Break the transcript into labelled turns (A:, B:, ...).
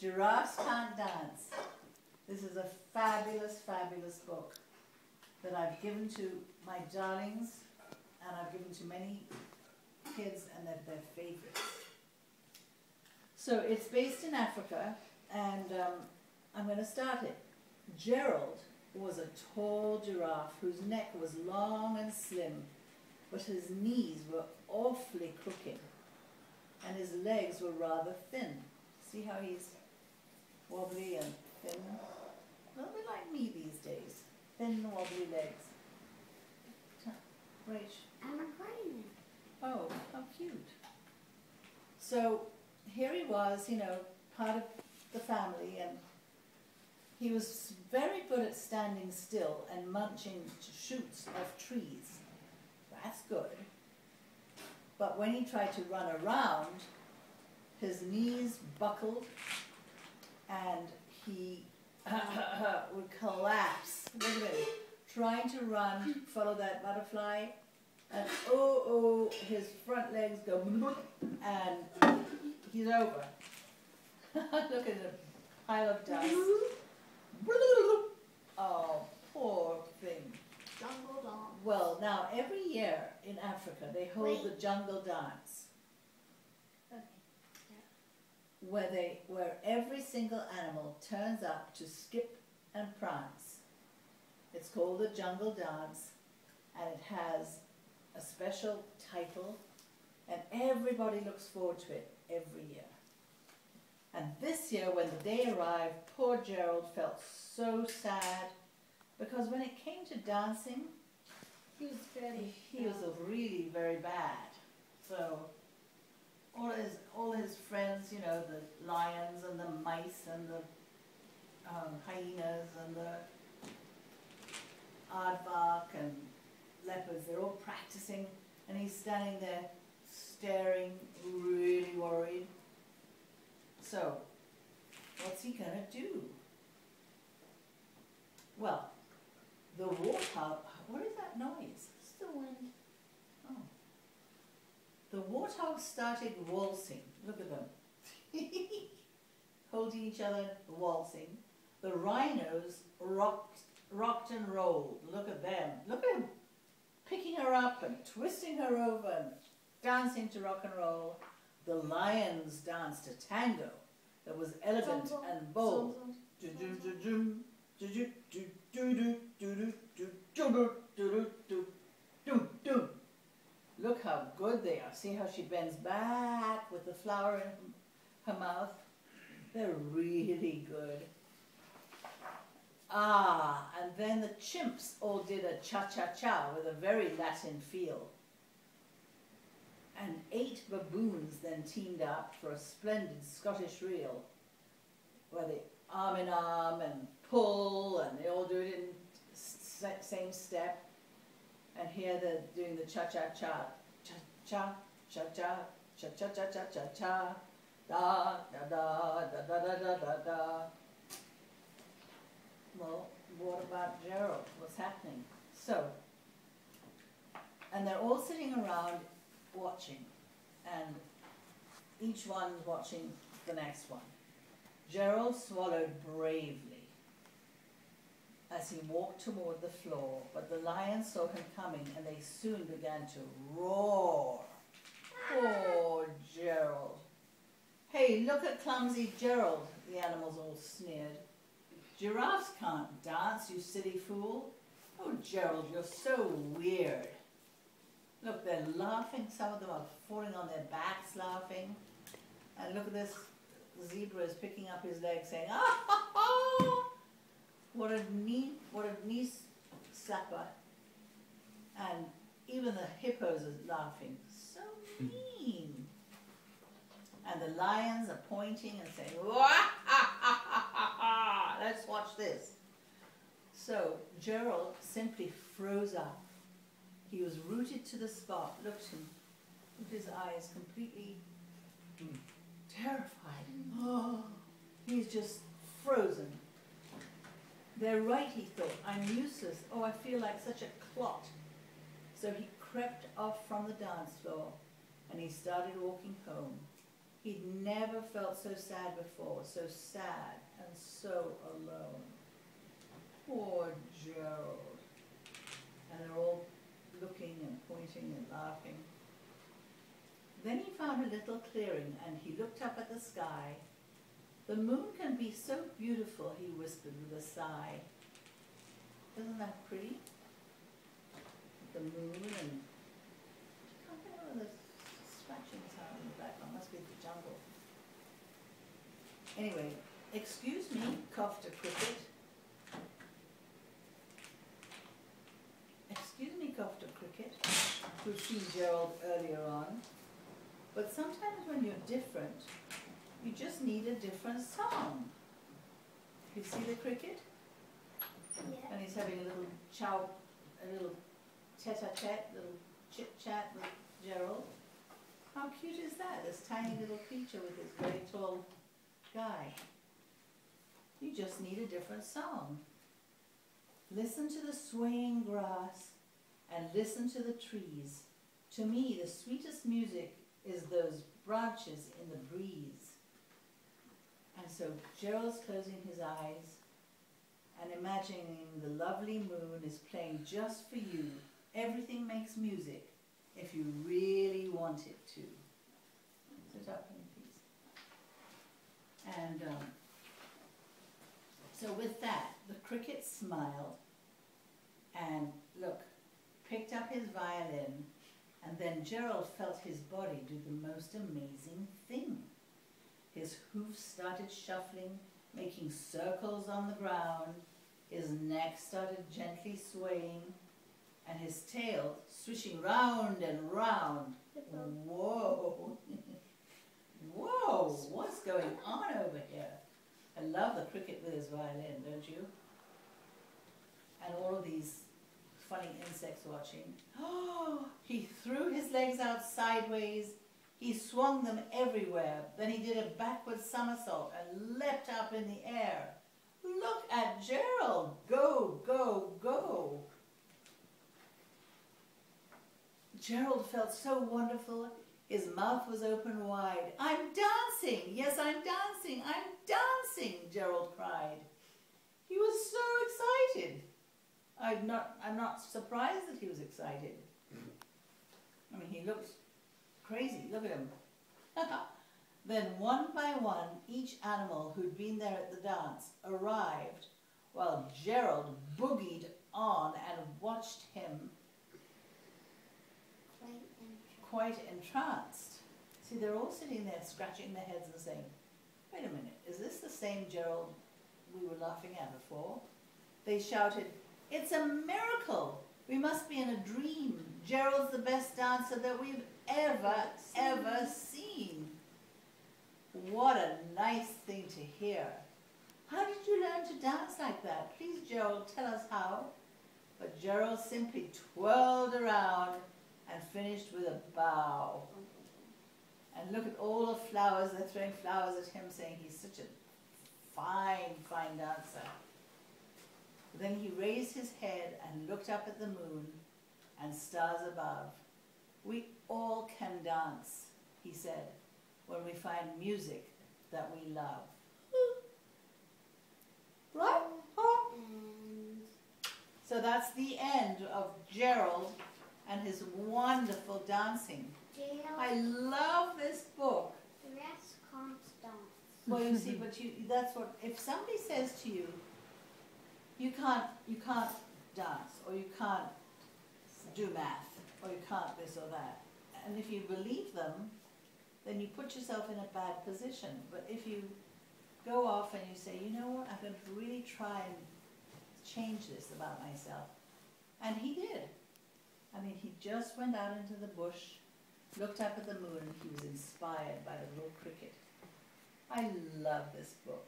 A: Giraffes Can't Dance. This is a fabulous, fabulous book that I've given to my darlings, and I've given to many kids, and they're their favorites. So it's based in Africa, and I'm going to start it. Gerald was a tall giraffe whose neck was long and slim, but his knees were awfully crooked, and his legs were rather thin. See how he's wobbly and thin? A little bit like me these days. Thin, wobbly legs. Rach.
B: I'm recording it.
A: Oh, how cute. So here he was, you know, part of the family, and he was very good at standing still and munching shoots of trees. That's good. But when he tried to run around, his knees buckled and he would collapse. Look at him, trying to run, follow that butterfly, and his front legs go and he's over. Look at the pile of dust. Oh, poor thing.
B: Jungle dance.
A: Well, now every year in Africa they hold the jungle dance,
B: Okay.
A: where every single animal turns up to skip and prance. It's called the jungle dance, and it has a special title, and everybody looks forward to it every year. And this year, when the day arrived, poor Gerald felt so sad, because when it came to dancing, he was really very bad. So all his friends, you know, the lions and the mice and the hyenas and the aardvark and leopards, they're all practicing, and he's standing there staring, really worried. So, what's he gonna do? Well, the warthog, what is that noise?
B: It's the wind.
A: Oh. The warthogs started waltzing. Look at them. Holding each other, waltzing. The rhinos rocked and rolled. Look at them. Look at them picking her up and twisting her over and dancing to rock and roll. The lions danced a tango that was elegant and bold. Look how good they are. See how she bends back with the flower in her mouth? They're really good. Ah, and then the chimps all did a cha-cha-cha with a very Latin feel. And 8 baboons then teamed up for a splendid Scottish reel, where they arm in arm and pull, and they all do it in same step. And here they're doing the cha-cha-cha, cha-cha, cha-cha, cha-cha-cha-cha-cha-cha, da da da da da da da da da. Well, what about Gerald? What's happening? So, and they're all sitting around watching, and each one's watching the next one. Gerald swallowed bravely as he walked toward the floor, but the lions saw him coming, and they soon began to roar. Poor Gerald. Hey, look at clumsy Gerald, the animals all sneered. Giraffes can't dance, you silly fool. Oh, Gerald, you're so weird. Look, they're laughing. Some of them are falling on their backs laughing. And look at this. The zebra is picking up his leg saying, ah, ha, ha. What a knee slapper. And even the hippos are laughing. So mean. And the lions are pointing and saying, wah, ha, ha, ha, ha, ha. Let's watch this. So Gerald simply froze up. He was rooted to the spot. Look at him, with his eyes completely terrified. Oh, he's just frozen. They're right, he thought. I'm useless. Oh, I feel like such a clot. So he crept off from the dance floor, and he started walking home. He'd never felt so sad before, so sad and so alone. Poor Gerald. And they're all looking and pointing and laughing. Then he found a little clearing and he looked up at the sky. The moon can be so beautiful, he whispered with a sigh. Isn't that pretty? The moon and I can't remember the scratching sound in the background. Must be the jungle. Anyway, excuse me, coughed a cricket. Excuse me, coughed a cricket, who'd seen Gerald earlier on. But sometimes when you're different, you just need a different song. You see the cricket?
B: Yeah.
A: And he's having a little a little tete-a-tete, little chit-chat with Gerald. How cute is that? This tiny little creature with this very tall guy. You just need a different song. Listen to the swaying grass and listen to the trees. To me, the sweetest music is those branches in the breeze. And so Gerald's closing his eyes and imagining the lovely moon is playing just for you. Everything makes music if you really want it to. Sit up, please. And so with that, the cricket smiled and, look, picked up his violin, and then Gerald felt his body do the most amazing thing. His hoofs started shuffling, making circles on the ground. His neck started gently swaying, and his tail swishing round and round. Whoa! Whoa! What's going on over here? I love the cricket with his violin, don't you? And all of these funny insects watching. Oh! He threw his legs out sideways. He swung them everywhere. Then he did a backward somersault and leapt up in the air. Look at Gerald! Go, go, go! Gerald felt so wonderful. His mouth was open wide. I'm dancing! Yes, I'm dancing! I'm dancing! Gerald cried. He was so excited. I'm not surprised that he was excited. I mean, he looked crazy. Look at him. Then one by one, each animal who'd been there at the dance arrived while Gerald boogied on and watched him quite entranced. See, they're all sitting there scratching their heads and saying, wait a minute, is this the same Gerald we were laughing at before? They shouted, it's a miracle! We must be in a dream. Gerald's the best dancer that we've ever seen. What a nice thing to hear. How did you learn to dance like that? Please, Gerald, tell us how. But Gerald simply twirled around and finished with a bow. And look at all the flowers. They're throwing flowers at him, saying he's such a fine, fine dancer. Then he raised his head and looked up at the moon and stars above. We all can dance, he said, when we find music that we love. Right? So that's the end of Gerald and his wonderful dancing. I love this book.
B: The rest can't dance.
A: Well, you see, but that's what, if somebody says to you, you can't dance, or you can't do math, or you can't this or that, and if you believe them, then you put yourself in a bad position. But if you go off and you say, you know what, I'm going to really try and change this about myself. And he did. I mean, he just went out into the bush, looked up at the moon, and he was inspired by the little cricket. I love this book.